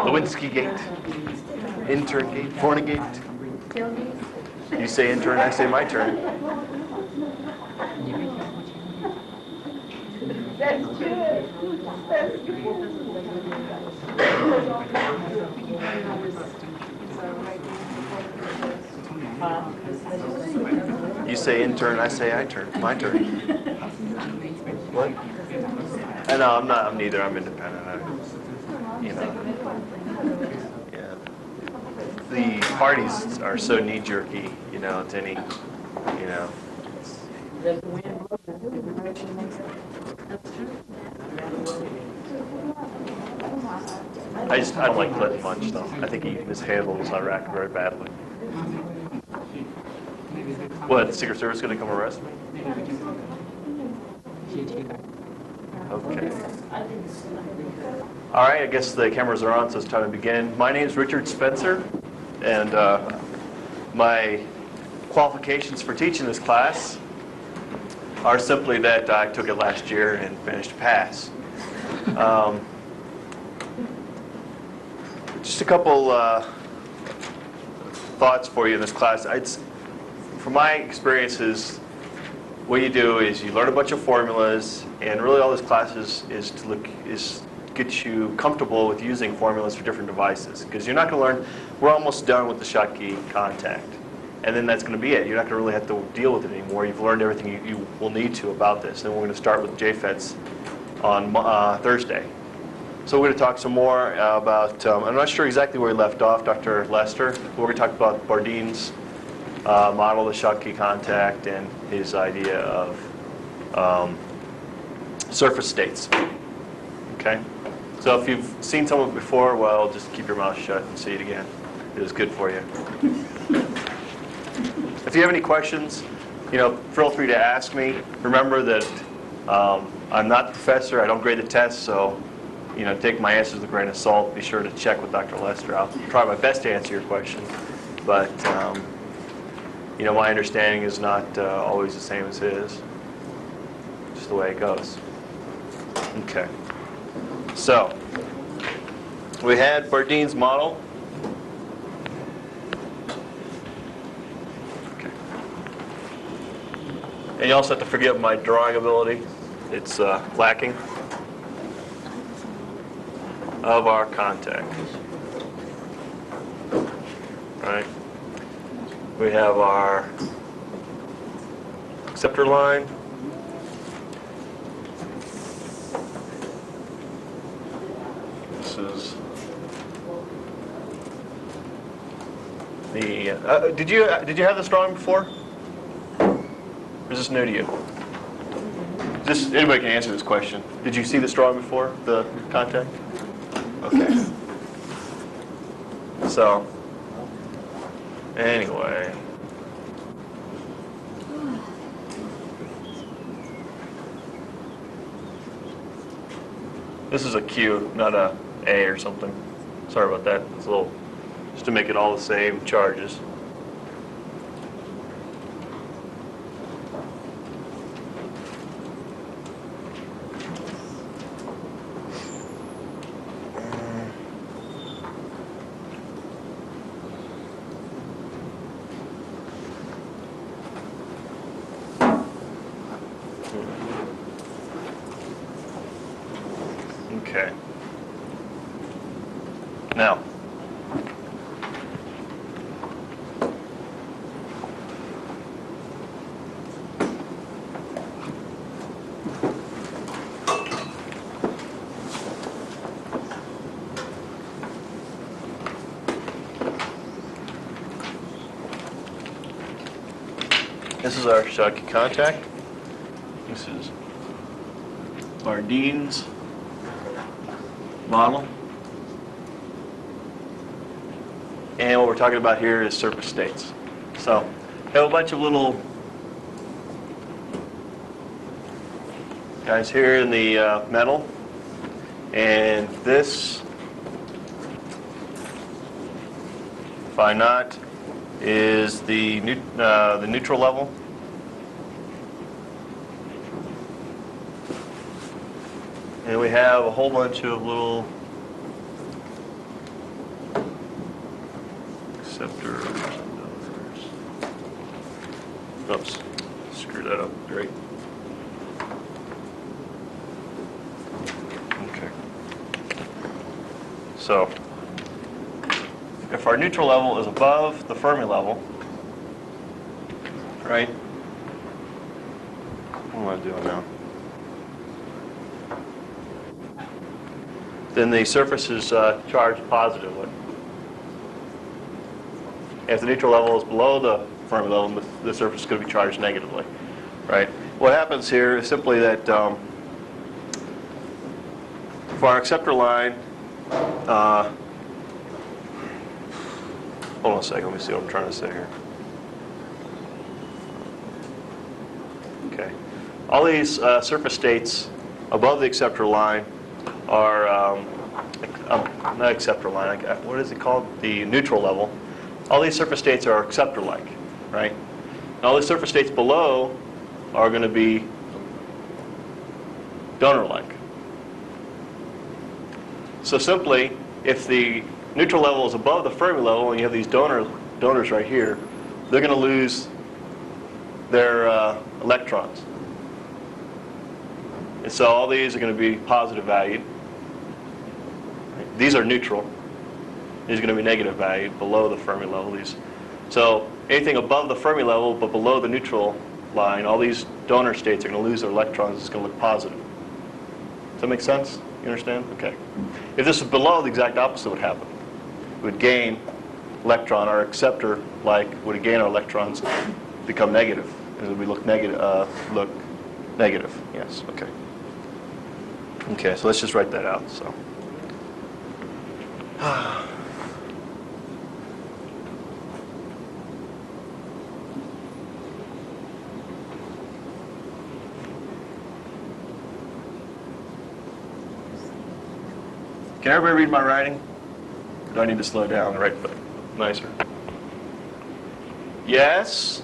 Lewinsky gate, intern gate, Fornegate. You say intern, I say my turn. That's good. That's good. You say intern, I say I turn. My turn. What? No, I'm neither. I'm independent. Yeah. The parties are so knee-jerky, to any, I don't like Clinton much, though. I think he mishandles Iraq very badly. What, the Secret Service going to come arrest me? Okay. All right, I guess the cameras are on, so it's time to begin. My name is Richard Spencer, and my qualifications for teaching this class are simply that I took it last year and managed to pass. Just a couple thoughts for you in this class. From my experiences, what you do is you learn a bunch of formulas, and really all this class is to get you comfortable with using formulas for different devices. Because you're not going to learn, we're almost done with the Schottky contact. And then that's going to be it. You're not going to really have to deal with it anymore. You've learned everything you will need to about this. And we're going to start with JFETs on Thursday. So we're going to talk some more about, I'm not sure exactly where we left off, Dr. Lester. We're going to talk about Bourdain's model of the Schottky contact and his idea of surface states. Okay? So if you've seen some of it before, well, just keep your mouth shut and see it again. It was good for you. If you have any questions, feel free to ask me. Remember that I'm not the professor. I don't grade the tests, so take my answers with a grain of salt. Be sure to check with Dr. Lester. I'll try my best to answer your question, but my understanding is not always the same as his. Just the way it goes. Okay. So we had Bourdain's model. Okay. And you also have to forgive my drawing ability. It's lacking. Of our contact. Right? We have our acceptor line. This is the. Did you have this drawing before? Or is this new to you? Anybody can answer this question. Did you see this drawing before, the contact? Okay. So, anyway. This is a Q, not a A or something. Sorry about that. It's a little, just to make it all the same charges. Okay. Now, this is our Schottky contact. This is Bourdain's model. And what we're talking about here is surface states. So we have a bunch of little guys here in the metal. And this, phi naught, is the neutral level. And we have a whole bunch of little Screw that up. Great. Okay. So, if our neutral level is above the Fermi level, right? What am I doing now? Then the surface is charged positively. If the neutral level is below the Fermi level, the surface is going to be charged negatively, right? What happens here is simply that for our acceptor line, hold on a second, let me see what I'm trying to say here. Okay. All these surface states above the acceptor line are, not acceptor line, what is it called? The neutral level. All these surface states are acceptor-like, right? And all the surface states below are going to be donor-like. So simply, if the neutral level is above the Fermi level and you have these donors right here, they're going to lose their electrons. And so all these are going to be positive valued. These are neutral. These are going to be negative valued below the Fermi level. So anything above the Fermi level but below the neutral line, all these donor states are going to lose their electrons. It's going to look positive. Does that make sense? You understand? Okay. If this was below, the exact opposite would happen. We would gain electron. Our acceptor would gain our electrons, become negative, and we look negative. Look negative. Yes. Okay. Okay. So let's just write that out. So. Can everybody read my writing? Do I need to slow down and write nicer? Yes?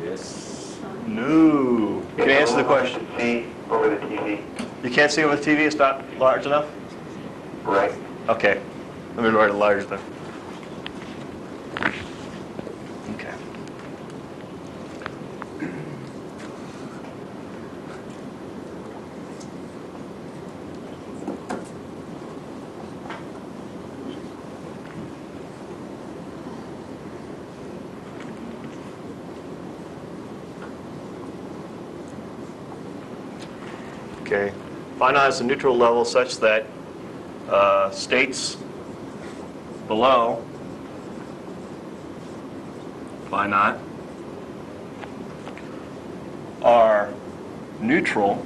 Yes. No. Can you answer the question? See over the TV. You can't see it with TV? It's not large enough? Right. Okay. Let me write it larger then. Okay. Okay. Finite is a neutral level such that states below phi naught are neutral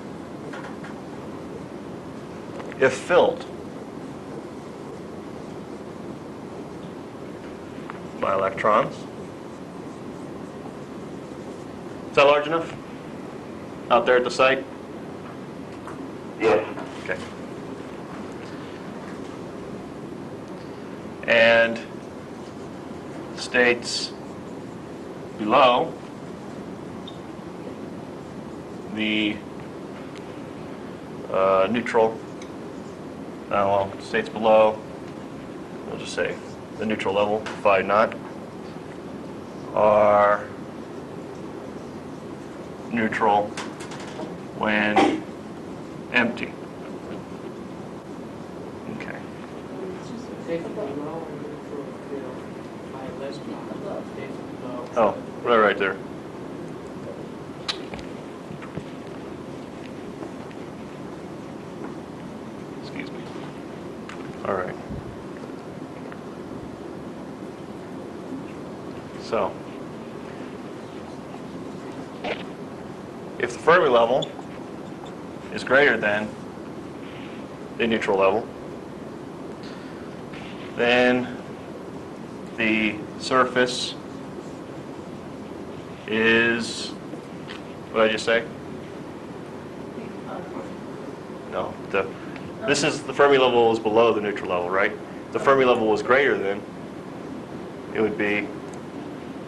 if filled by electrons. Is that large enough out there at the site? Yes. Okay. And states below the neutral, well, states below, we'll just say the neutral level, phi naught, are neutral when empty. Okay. Oh, right there. Excuse me. All right. So, if the Fermi level is greater than the neutral level, then the surface is, what did I just say? No, this is the Fermi level is below the neutral level, right? If the Fermi level was greater than, it would be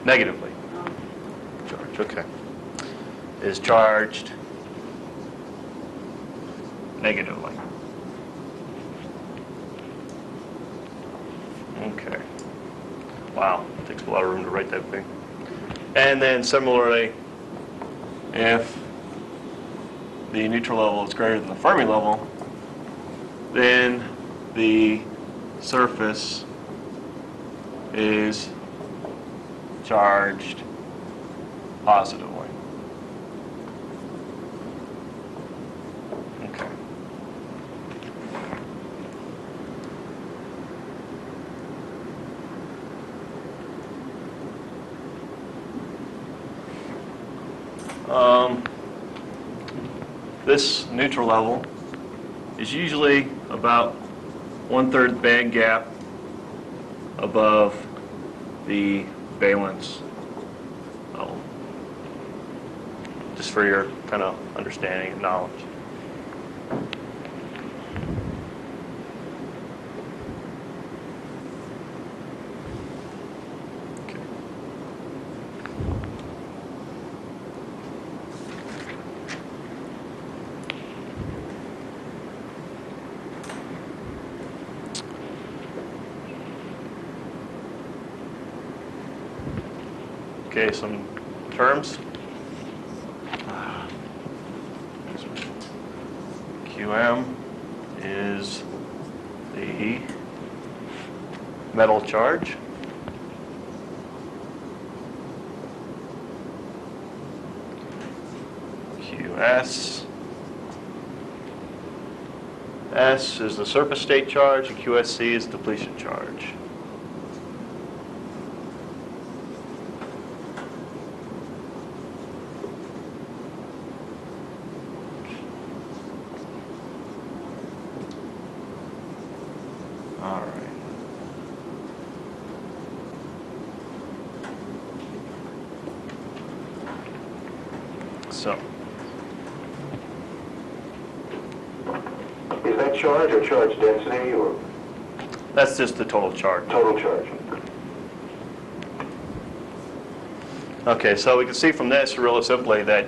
negatively charged. Okay. Is charged negatively. Okay. Wow, takes a lot of room to write that thing. And then similarly, if the neutral level is greater than the Fermi level, then the surface is charged positively. Okay. This neutral level is usually about 1/3 band gap above the valence level. Just for your kind of understanding and knowledge. Okay. Okay, some terms. QM is the metal charge. QS. S is the surface state charge, and QSC is depletion charge. All right. So, Is that charge or charge density or that's just the total charge. total charge? Okay, so we can see from this really simply that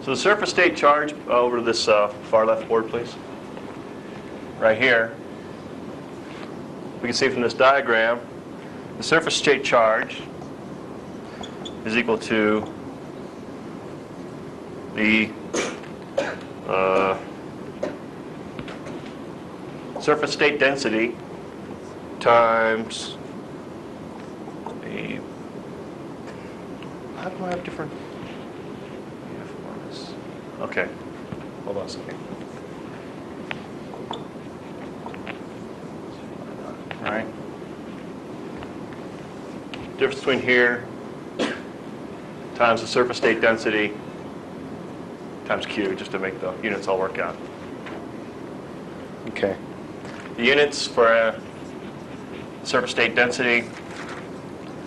so the surface state charge, over to this far left board, please. Right here, we can see from this diagram, the surface state charge is equal to the surface state density times the, how do I have different uniforms? Okay, hold on a second. All right. Difference between here times the surface state density times Q, just to make the units all work out. Okay. The units for surface state density,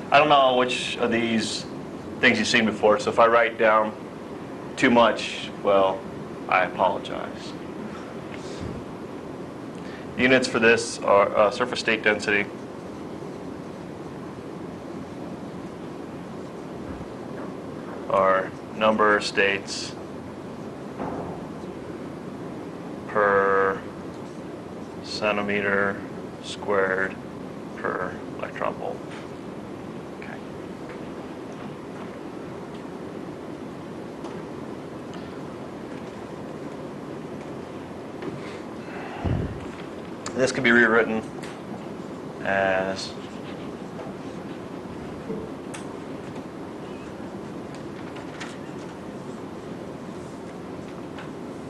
I don't know which of these things you've seen before, so if I write down too much, well, I apologize. The units for this are surface state density. Are number of states per centimeter squared per electron volt. Okay. This can be rewritten as